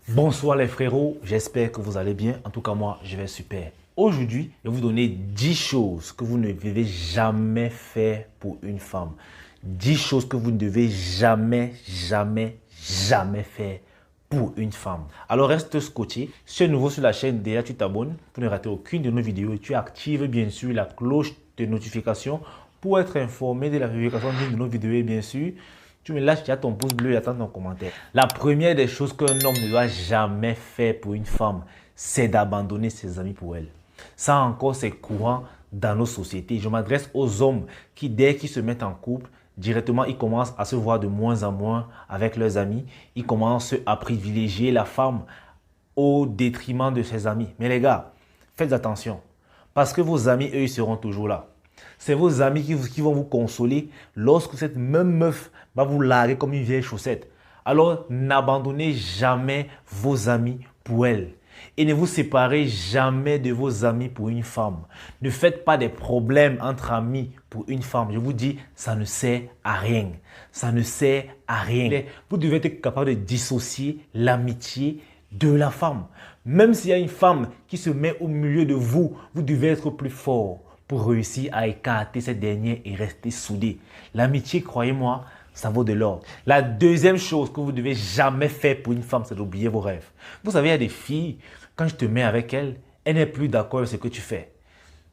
Bonsoir les frérots, j'espère que vous allez bien. En tout cas, moi, je vais super. Aujourd'hui, je vais vous donner 10 choses que vous ne devez jamais faire pour une femme. 10 choses que vous ne devez jamais faire pour une femme. Alors, reste scotché. Si tu es nouveau sur la chaîne, déjà tu t'abonnes pour ne rater aucune de nos vidéos et tu actives bien sûr la cloche de notification pour être informé de la publication de nos vidéos et bien sûr, tu me lâches déjà ton pouce bleu et attends ton commentaire. La première des choses qu'un homme ne doit jamais faire pour une femme, c'est d'abandonner ses amis pour elle. Ça encore, c'est courant dans nos sociétés. Je m'adresse aux hommes qui, dès qu'ils se mettent en couple, directement, ils commencent à se voir de moins en moins avec leurs amis. Ils commencent à privilégier la femme au détriment de ses amis. Mais les gars, faites attention. Parce que vos amis, eux, ils seront toujours là. C'est vos amis qui vont vous consoler lorsque cette même meuf va vous larguer comme une vieille chaussette. Alors, n'abandonnez jamais vos amis pour elle. Et ne vous séparez jamais de vos amis pour une femme. Ne faites pas des problèmes entre amis pour une femme. Je vous dis, ça ne sert à rien. Ça ne sert à rien. Vous devez être capable de dissocier l'amitié de la femme. Même s'il y a une femme qui se met au milieu de vous, vous devez être plus fort pour réussir à écarter cette dernière et rester soudés. L'amitié, croyez-moi, ça vaut de l'or. La deuxième chose que vous ne devez jamais faire pour une femme, c'est d'oublier vos rêves. Vous savez, il y a des filles, quand je te mets avec elles, elles n'est plus d'accord avec ce que tu fais.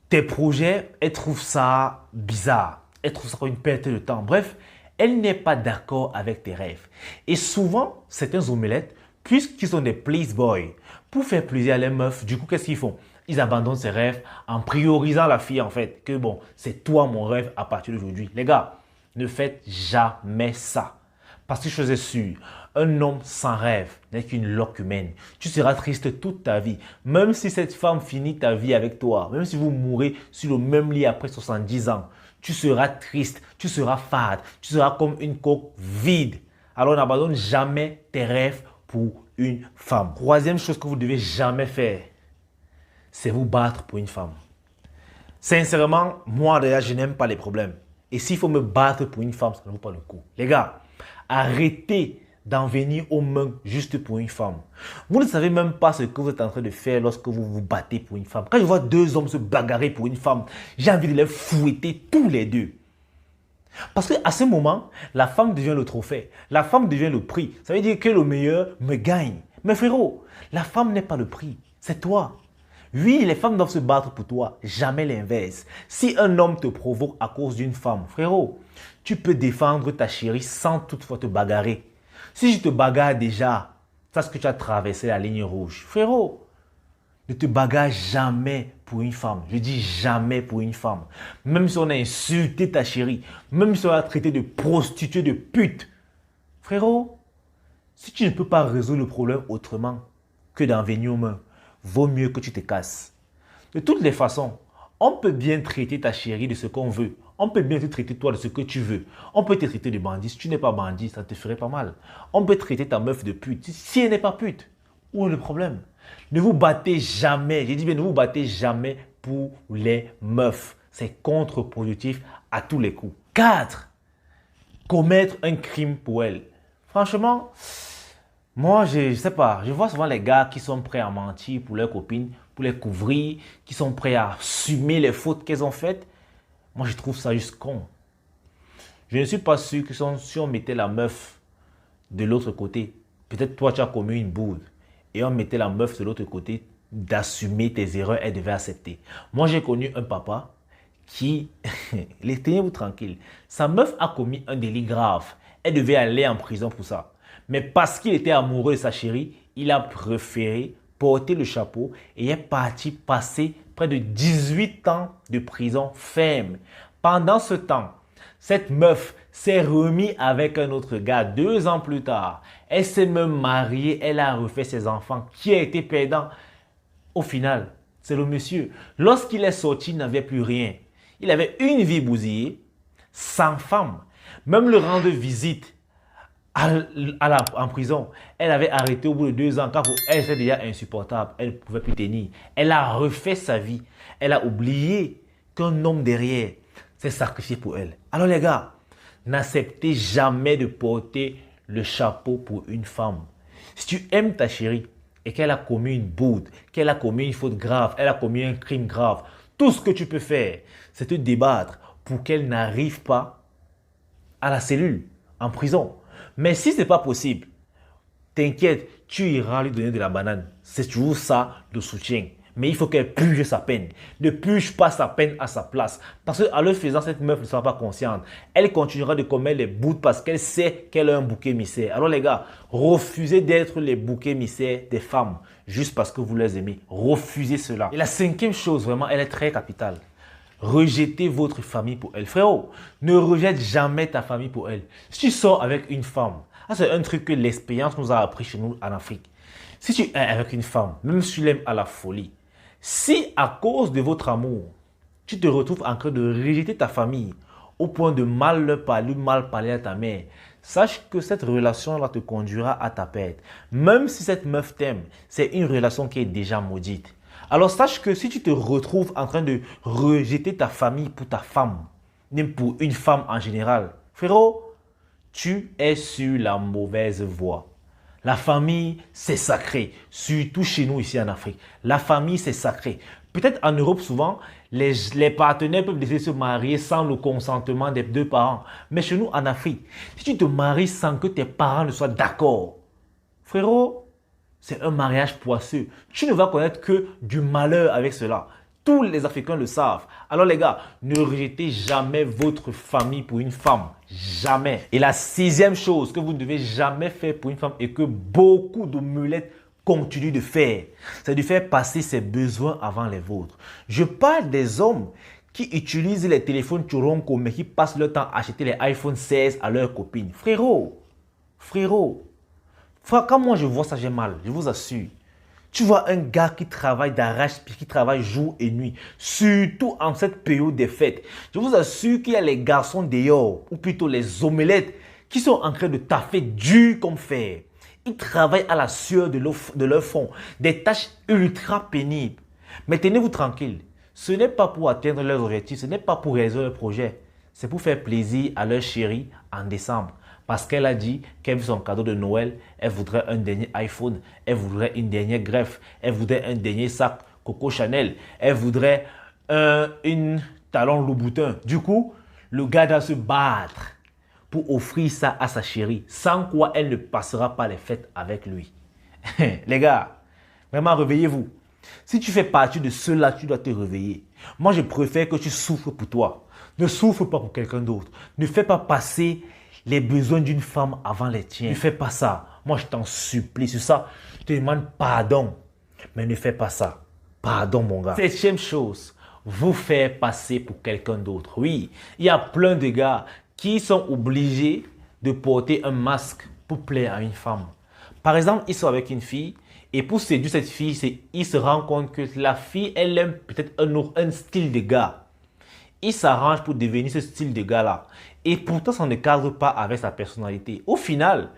Tes projets, elles trouvent ça bizarre. Elles trouvent ça comme une perte de temps. Bref, elles n'est pas d'accord avec tes rêves. Et souvent, certains omelettes, puisqu'ils sont des place boys, pour faire plaisir à les meufs, du coup, qu'est-ce qu'ils font? Ils abandonnent ses rêves en priorisant la fille, en fait. Que bon, c'est toi mon rêve à partir d'aujourd'hui. Les gars, ne faites jamais ça. Parce que je suis sûr, un homme sans rêve n'est qu'une loque humaine. Tu seras triste toute ta vie. Même si cette femme finit ta vie avec toi, même si vous mourrez sur le même lit après 70 ans, tu seras triste, tu seras fade, tu seras comme une coque vide. Alors n'abandonne jamais tes rêves pour une femme. Troisième chose que vous ne devez jamais faire, c'est vous battre pour une femme. Sincèrement, moi déjà, je n'aime pas les problèmes. Et s'il faut me battre pour une femme, ça ne vaut pas le coup. Les gars, arrêtez d'en venir aux mains juste pour une femme. Vous ne savez même pas ce que vous êtes en train de faire lorsque vous vous battez pour une femme. Quand je vois deux hommes se bagarrer pour une femme, j'ai envie de les fouetter tous les deux. Parce qu'à ce moment, la femme devient le trophée. La femme devient le prix. Ça veut dire que le meilleur me gagne. Mais frérot, la femme n'est pas le prix. C'est toi. Oui, les femmes doivent se battre pour toi, jamais l'inverse. Si un homme te provoque à cause d'une femme, frérot, tu peux défendre ta chérie sans toutefois te bagarrer. Si je te bagarre déjà, c'est ce que tu as traversé la ligne rouge. Frérot, ne te bagarre jamais pour une femme. Je dis jamais pour une femme. Même si on a insulté ta chérie, même si on a traité de prostituée, de pute. Frérot, si tu ne peux pas résoudre le problème autrement que d'en venir aux mains, vaut mieux que tu te casses. De toutes les façons, on peut bien traiter ta chérie de ce qu'on veut. On peut bien te traiter toi de ce que tu veux. On peut te traiter de bandit. Si tu n'es pas bandit, ça te ferait pas mal. On peut traiter ta meuf de pute. Si elle n'est pas pute, où est le problème? Ne vous battez jamais. J'ai dit bien, ne vous battez jamais pour les meufs. C'est contre-productif à tous les coups. 4. Commettre un crime pour elle. Franchement, moi, je sais pas, je vois souvent les gars qui sont prêts à mentir pour leurs copines, pour les couvrir, qui sont prêts à assumer les fautes qu'elles ont faites. Moi, je trouve ça juste con. Je ne suis pas sûr que si on mettait la meuf de l'autre côté, peut-être toi, tu as commis une bourde, et on mettait la meuf de l'autre côté, d'assumer tes erreurs, elle devait accepter. Moi, j'ai connu un papa qui, tenez-vous tranquille, sa meuf a commis un délit grave. Elle devait aller en prison pour ça. Mais parce qu'il était amoureux de sa chérie, il a préféré porter le chapeau et est parti passer près de 18 ans de prison ferme. Pendant ce temps, cette meuf s'est remise avec un autre gars 2 ans plus tard. Elle s'est même mariée, elle a refait ses enfants. Qui a été perdant? Au final, c'est le monsieur. Lorsqu'il est sorti, il n'avait plus rien. Il avait une vie bousillée, sans femme. Même le rendre visite en prison, elle avait arrêté au bout de 2 ans. Car pour elle, c'était déjà insupportable. Elle ne pouvait plus tenir. Elle a refait sa vie. Elle a oublié qu'un homme derrière s'est sacrifié pour elle. Alors les gars, n'acceptez jamais de porter le chapeau pour une femme. Si tu aimes ta chérie et qu'elle a commis une bourde, qu'elle a commis une faute grave, elle a commis un crime grave, tout ce que tu peux faire, c'est te débattre pour qu'elle n'arrive pas à la cellule, en prison. Mais si ce n'est pas possible, t'inquiète, tu iras lui donner de la banane. C'est toujours ça le soutien. Mais il faut qu'elle purge sa peine. Ne purge pas sa peine à sa place. Parce qu'en le faisant, cette meuf ne sera pas consciente. Elle continuera de commettre les bouts parce qu'elle sait qu'elle a un bouc émissaire. Alors les gars, refusez d'être les boucs émissaires des femmes juste parce que vous les aimez. Refusez cela. Et la cinquième chose, vraiment, elle est très capitale. Rejetez votre famille pour elle. Frérot, ne rejette jamais ta famille pour elle. Si tu sors avec une femme, c'est un truc que l'expérience nous a appris chez nous en Afrique. Si tu es avec une femme, même si tu l'aimes à la folie, si à cause de votre amour, tu te retrouves en train de rejeter ta famille au point de mal leur parler, mal parler à ta mère, sache que cette relation-là te conduira à ta perte. Même si cette meuf t'aime, c'est une relation qui est déjà maudite. Alors sache que si tu te retrouves en train de rejeter ta famille pour ta femme, même pour une femme en général, frérot, tu es sur la mauvaise voie. La famille, c'est sacré, surtout chez nous ici en Afrique. La famille, c'est sacré. Peut-être en Europe, souvent, les partenaires peuvent décider de se marier sans le consentement des deux parents. Mais chez nous, en Afrique, si tu te maries sans que tes parents ne soient d'accord, frérot, c'est un mariage poisseux. Tu ne vas connaître que du malheur avec cela. Tous les Africains le savent. Alors les gars, ne rejetez jamais votre famille pour une femme. Jamais. Et la sixième chose que vous ne devez jamais faire pour une femme et que beaucoup de mulettes continuent de faire, c'est de faire passer ses besoins avant les vôtres. Je parle des hommes qui utilisent les téléphones Choronko mais qui passent leur temps à acheter les iPhone 16 à leurs copines. Frérot, quand moi je vois ça, j'ai mal, je vous assure. Tu vois un gars qui travaille d'arrache-pied, qui travaille jour et nuit, surtout en cette période des fêtes. Je vous assure qu'il y a les garçons dehors, ou plutôt les omelettes, qui sont en train de taffer dur comme fer. Ils travaillent à la sueur de leur front, des tâches ultra pénibles. Mais tenez-vous tranquille, ce n'est pas pour atteindre leurs objectifs, ce n'est pas pour réaliser leur projet. C'est pour faire plaisir à leur chérie en décembre. Parce qu'elle a dit qu'elle veut son cadeau de Noël, elle voudrait un dernier iPhone, elle voudrait une dernière greffe, elle voudrait un dernier sac Coco Chanel, elle voudrait une talon Louboutin. Du coup, le gars doit se battre pour offrir ça à sa chérie, sans quoi elle ne passera pas les fêtes avec lui. Les gars, vraiment réveillez-vous. Si tu fais partie de ceux-là, tu dois te réveiller. Moi, je préfère que tu souffres pour toi. Ne souffre pas pour quelqu'un d'autre. Ne fais pas passer les besoins d'une femme avant les tiens. Ne fais pas ça. Moi, je t'en supplie. Sur ça, je te demande pardon. Mais ne fais pas ça. Pardon, mon gars. Septième chose, vous faire passer pour quelqu'un d'autre. Oui, il y a plein de gars qui sont obligés de porter un masque pour plaire à une femme. Par exemple, ils sont avec une fille et pour séduire cette fille, ils se rendent compte que la fille, elle aime peut-être un style de gars. Il s'arrange pour devenir ce style de gars-là. Et pourtant, ça ne cadre pas avec sa personnalité. Au final,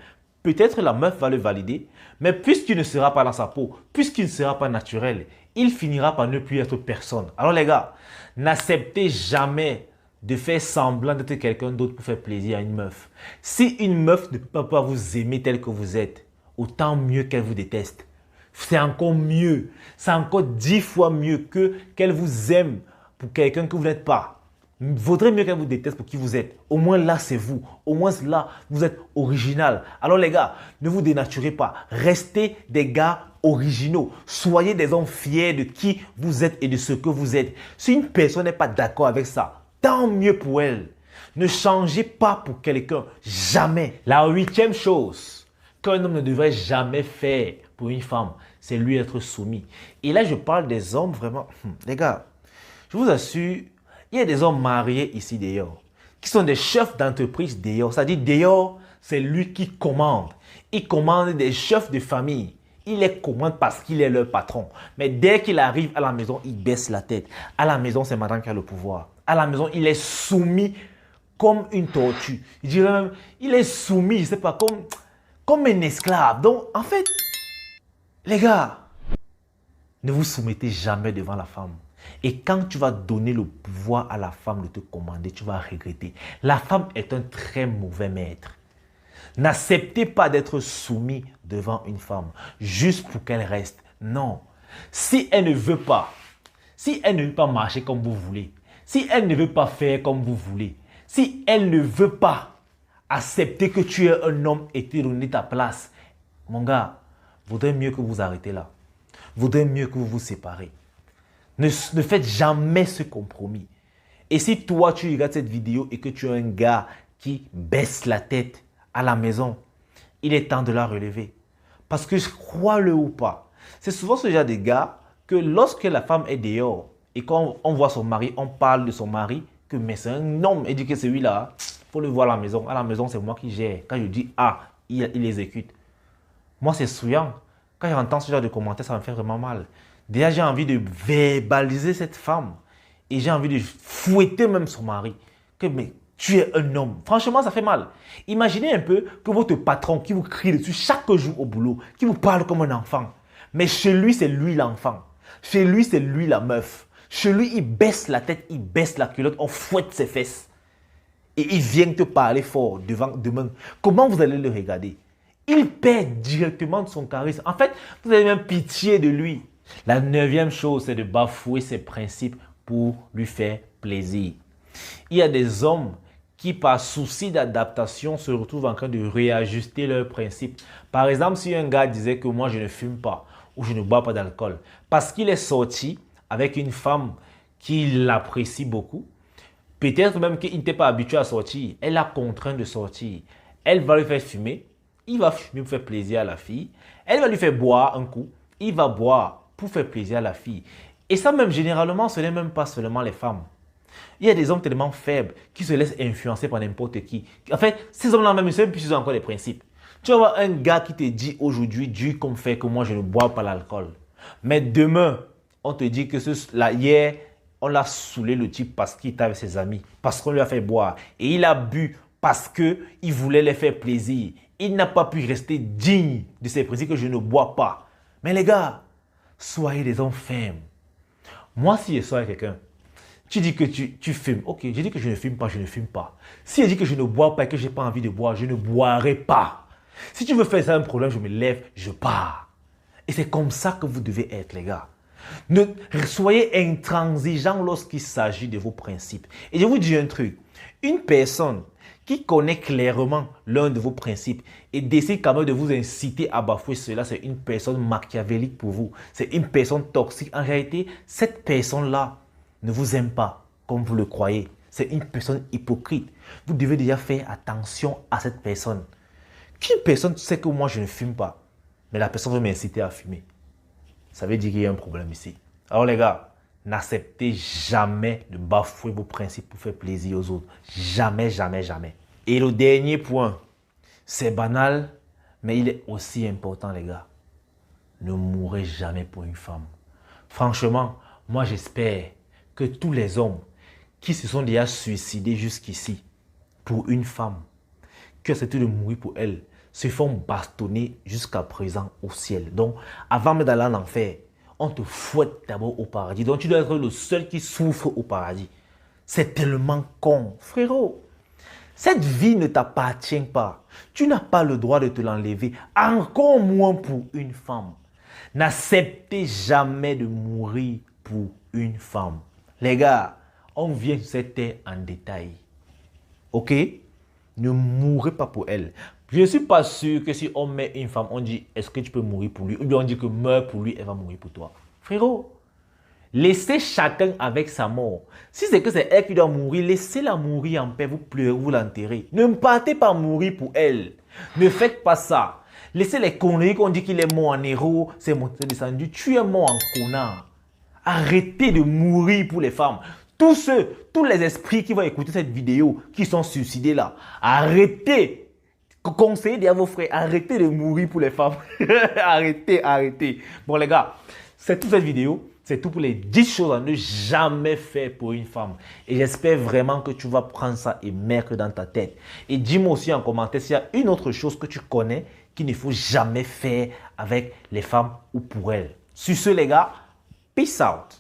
peut-être la meuf va le valider, mais puisqu'il ne sera pas dans sa peau, puisqu'il ne sera pas naturel, il finira par ne plus être personne. Alors les gars, n'acceptez jamais de faire semblant d'être quelqu'un d'autre pour faire plaisir à une meuf. Si une meuf ne peut pas vous aimer tel que vous êtes, autant mieux qu'elle vous déteste. C'est encore mieux. C'est encore 10 fois mieux qu'elle vous aime pour quelqu'un que vous n'êtes pas. Vaudrait mieux qu'elle vous déteste pour qui vous êtes. Au moins là, c'est vous. Au moins là, vous êtes original. Alors les gars, ne vous dénaturez pas. Restez des gars originaux. Soyez des hommes fiers de qui vous êtes et de ce que vous êtes. Si une personne n'est pas d'accord avec ça, tant mieux pour elle. Ne changez pas pour quelqu'un. Jamais. La huitième chose qu'un homme ne devrait jamais faire pour une femme, c'est lui être soumis. Et là, je parle des hommes vraiment. Les gars, je vous assure, il y a des hommes mariés ici d'ailleurs, qui sont des chefs d'entreprise d'ailleurs. C'est-à-dire d'ailleurs, c'est lui qui commande. Il commande des chefs de famille. Il les commande parce qu'il est leur patron. Mais dès qu'il arrive à la maison, il baisse la tête. À la maison, c'est madame qui a le pouvoir. À la maison, il est soumis comme une tortue. Je dirais même, il est soumis, je ne sais pas, comme un esclave. Donc, en fait, les gars, ne vous soumettez jamais devant la femme. Et quand tu vas donner le pouvoir à la femme de te commander, tu vas regretter. La femme est un très mauvais maître. N'acceptez pas d'être soumis devant une femme juste pour qu'elle reste. Non. Si elle ne veut pas, si elle ne veut pas marcher comme vous voulez, si elle ne veut pas faire comme vous voulez, si elle ne veut pas accepter que tu es un homme et te donner ta place, mon gars, vaudrait mieux que vous arrêtez là. Vaudrait mieux que vous vous séparez. Ne faites jamais ce compromis. Et si toi, tu regardes cette vidéo et que tu es un gars qui baisse la tête à la maison, il est temps de la relever. Parce que, crois-le ou pas, c'est souvent ce genre de gars que lorsque la femme est dehors et quand on voit son mari, on parle de son mari, que mais c'est un homme et dit que c'est celui-là, il faut le voir à la maison. À la maison, c'est moi qui gère. Quand je dis ah, il exécute. Moi, c'est souillant. Quand j'entends ce genre de commentaires, ça me fait vraiment mal. Déjà, j'ai envie de verbaliser cette femme. Et j'ai envie de fouetter même son mari. Que mais tu es un homme. Franchement, ça fait mal. Imaginez un peu que votre patron qui vous crie dessus chaque jour au boulot, qui vous parle comme un enfant. Mais chez lui, c'est lui l'enfant. Chez lui, c'est lui la meuf. Chez lui, il baisse la tête, il baisse la culotte, on fouette ses fesses. Et il vient te parler fort demain. Comment vous allez le regarder? Il perd directement de son charisme. En fait, vous avez même pitié de lui. La 9e chose, c'est de bafouer ses principes pour lui faire plaisir. Il y a des hommes qui, par souci d'adaptation, se retrouvent en train de réajuster leurs principes. Par exemple, si un gars disait que moi, je ne fume pas ou je ne bois pas d'alcool, parce qu'il est sorti avec une femme qui l'apprécie beaucoup, peut-être même qu'il n'était pas habitué à sortir, elle l'a contraint de sortir. Elle va lui faire fumer, il va fumer pour faire plaisir à la fille, elle va lui faire boire un coup, il va boire pour faire plaisir à la fille. Et ça même, généralement, ce n'est même pas seulement les femmes. Il y a des hommes tellement faibles qui se laissent influencer par n'importe qui. En fait, ces hommes-là même, ils ont encore des principes. Tu vas voir un gars qui te dit aujourd'hui, dur comme fait que moi je ne bois pas l'alcool. Mais demain, on te dit que hier, on l'a saoulé le type parce qu'il était avec ses amis, parce qu'on lui a fait boire. Et il a bu parce qu'il voulait les faire plaisir. Il n'a pas pu rester digne de ses principes que je ne bois pas. Mais les gars, soyez des hommes fermes. Moi, si je sois avec quelqu'un, tu dis que tu fumes. Ok, j'ai dit que je ne fume pas, je ne fume pas. Si je dis que je ne bois pas et que je n'ai pas envie de boire, je ne boirai pas. Si tu veux faire ça un problème, je me lève, je pars. Et c'est comme ça que vous devez être, les gars. Soyez intransigeants lorsqu'il s'agit de vos principes. Et je vous dis un truc. Une personne qui connaît clairement l'un de vos principes et décide quand même de vous inciter à bafouer cela, c'est une personne machiavélique pour vous. C'est une personne toxique. En réalité, cette personne-là ne vous aime pas comme vous le croyez. C'est une personne hypocrite. Vous devez déjà faire attention à cette personne. Qu'une personne sait que moi je ne fume pas, mais la personne veut m'inciter à fumer, ça veut dire qu'il y a un problème ici. Alors les gars, n'acceptez jamais de bafouer vos principes pour faire plaisir aux autres. Jamais, jamais, jamais. Et le dernier point, c'est banal, mais il est aussi important les gars. Ne mourrez jamais pour une femme. Franchement, moi j'espère que tous les hommes qui se sont déjà suicidés jusqu'ici pour une femme, qui ont accepté de mourir pour elle, se font bastonner jusqu'à présent au ciel. Donc, avant même d'aller en enfer, on te fouette d'abord au paradis. Donc, tu dois être le seul qui souffre au paradis. C'est tellement con. Frérot, cette vie ne t'appartient pas. Tu n'as pas le droit de te l'enlever, encore moins pour une femme. N'acceptez jamais de mourir pour une femme. Les gars, on vient sur cette terre en détail. Ok? Ne mourrez pas pour elle. Je ne suis pas sûr que si on met une femme, on dit est-ce que tu peux mourir pour lui? Ou bien on dit que meurs pour lui, elle va mourir pour toi. Frérot, laissez chacun avec sa mort. Si c'est que c'est elle qui doit mourir, laissez-la mourir en paix. Vous pleurez, vous l'enterrez. Ne partez pas mourir pour elle. Ne faites pas ça. Laissez les conneries qu'on dit qu'il est mort en héros, c'est descendu. Tu es mort en connard. Arrêtez de mourir pour les femmes. Tous les esprits qui vont écouter cette vidéo, qui sont suicidés là, arrêtez. Conseillez à vos frères, arrêtez de mourir pour les femmes. Arrêtez, arrêtez. Bon les gars, c'est toute cette vidéo. C'est tout pour les 10 choses à ne jamais faire pour une femme. Et j'espère vraiment que tu vas prendre ça et mettre dans ta tête. Et dis-moi aussi en commentaire s'il y a une autre chose que tu connais qu'il ne faut jamais faire avec les femmes ou pour elles. Sur ce les gars, peace out.